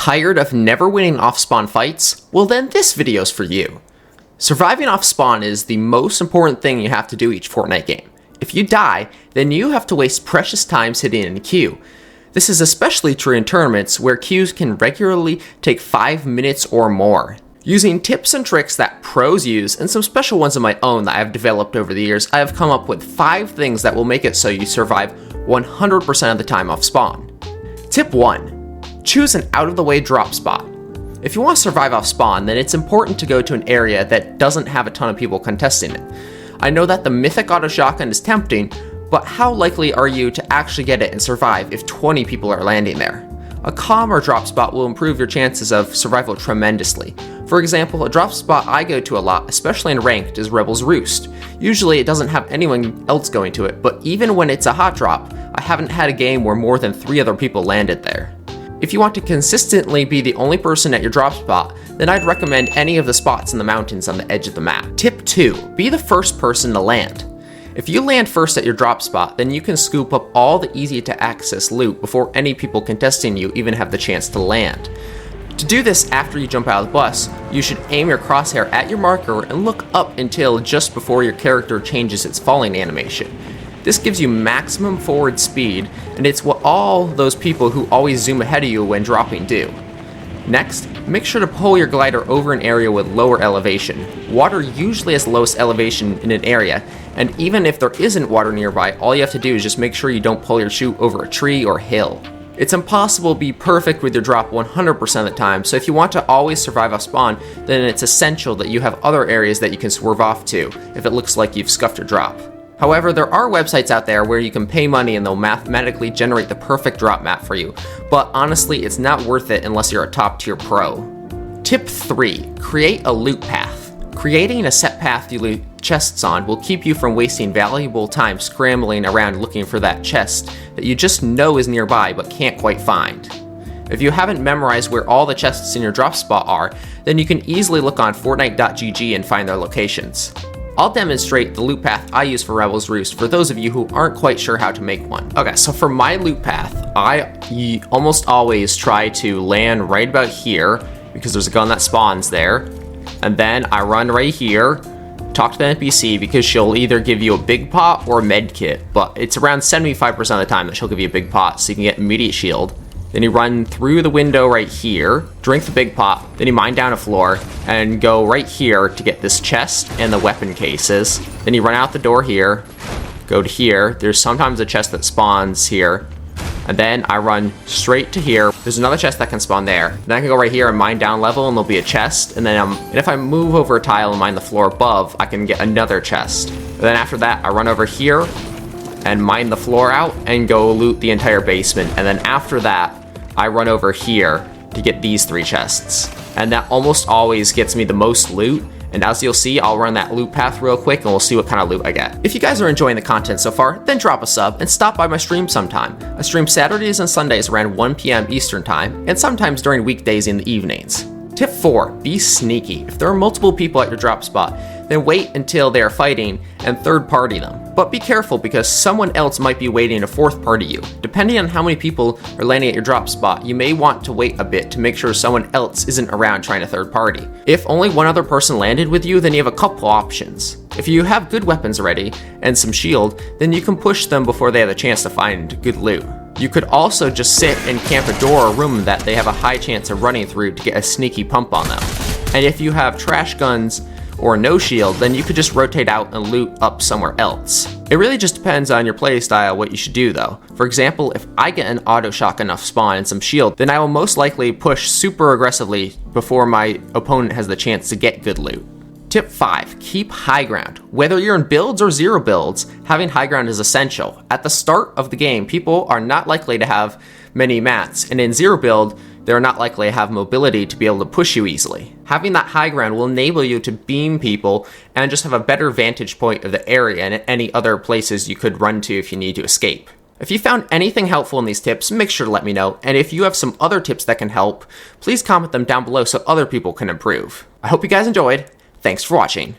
Tired of never winning off-spawn fights? Well then this video's for you. Surviving off-spawn is the most important thing you have to do each Fortnite game. If you die, then you have to waste precious time sitting in a queue. This is especially true in tournaments where queues can regularly take 5 minutes or more. Using tips and tricks that pros use and some special ones of my own that I've developed over the years, I have come up with 5 things that will make it so you survive 100% of the time off spawn. Tip 1. Choose an out-of-the-way drop spot. If you want to survive off spawn, then it's important to go to an area that doesn't have a ton of people contesting it. I know that the mythic auto shotgun is tempting, but how likely are you to actually get it and survive if 20 people are landing there? A calmer drop spot will improve your chances of survival tremendously. For example, a drop spot I go to a lot, especially in ranked, is Rebel's Roost. Usually it doesn't have anyone else going to it, but even when it's a hot drop, I haven't had a game where more than 3 other people landed there. If you want to consistently be the only person at your drop spot, then I'd recommend any of the spots in the mountains on the edge of the map. Tip 2. Be the first person to land. If you land first at your drop spot, then you can scoop up all the easy to access loot before any people contesting you even have the chance to land. To do this after you jump out of the bus, you should aim your crosshair at your marker and look up until just before your character changes its falling animation. This gives you maximum forward speed, and it's what all those people who always zoom ahead of you when dropping do. Next, make sure to pull your glider over an area with lower elevation. Water usually has the lowest elevation in an area, and even if there isn't water nearby, all you have to do is just make sure you don't pull your chute over a tree or hill. It's impossible to be perfect with your drop 100% of the time, so if you want to always survive off spawn, then it's essential that you have other areas that you can swerve off to if it looks like you've scuffed your drop. However, there are websites out there where you can pay money and they'll mathematically generate the perfect drop map for you, but honestly, it's not worth it unless you're a top tier pro. Tip 3. Create a loot path. Creating a set path you loot chests on will keep you from wasting valuable time scrambling around looking for that chest that you just know is nearby but can't quite find. If you haven't memorized where all the chests in your drop spot are, then you can easily look on fortnite.gg and find their locations. I'll demonstrate the loot path I use for Rebel's Roost for those of you who aren't quite sure how to make one. Okay, so for my loot path, I almost always try to land right about here because there's a gun that spawns there. And then I run right here, talk to the NPC because she'll either give you a big pot or a med kit, but it's around 75% of the time that she'll give you a big pot so you can get immediate shield. Then you run through the window right here, drink the big pot, then you mine down a floor, and go right here to get this chest and the weapon cases. Then you run out the door here, go to here, there's sometimes a chest that spawns here, and then I run straight to here, there's another chest that can spawn there. Then I can go right here and mine down level and there'll be a chest, and then if I move over a tile and mine the floor above, I can get another chest. And then after that, I run over here and mine the floor out and go loot the entire basement, and then after that, I run over here to get these 3 chests. And that almost always gets me the most loot. And as you'll see, I'll run that loot path real quick and we'll see what kind of loot I get. If you guys are enjoying the content so far, then drop a sub and stop by my stream sometime. I stream Saturdays and Sundays around 1 p.m. Eastern time, and sometimes during weekdays in the evenings. Tip 4. Be sneaky. If there are multiple people at your drop spot, then wait until they are fighting and third party them. But be careful because someone else might be waiting to fourth party you. Depending on how many people are landing at your drop spot, you may want to wait a bit to make sure someone else isn't around trying to third party. If only one other person landed with you, then you have a couple options. If you have good weapons ready and some shield, then you can push them before they have a chance to find good loot. You could also just sit and camp a door or room that they have a high chance of running through to get a sneaky pump on them. And if you have trash guns or no shield, then you could just rotate out and loot up somewhere else. It really just depends on your playstyle what you should do though. For example, if I get an auto shotgun off spawn and some shield, then I will most likely push super aggressively before my opponent has the chance to get good loot. Tip 5. Keep high ground. Whether you're in builds or zero builds, having high ground is essential. At the start of the game, people are not likely to have many mats, and in zero build, they're not likely to have mobility to be able to push you easily. Having that high ground will enable you to beam people and just have a better vantage point of the area and any other places you could run to if you need to escape. If you found anything helpful in these tips, make sure to let me know, and if you have some other tips that can help, please comment them down below so other people can improve. I hope you guys enjoyed. Thanks for watching.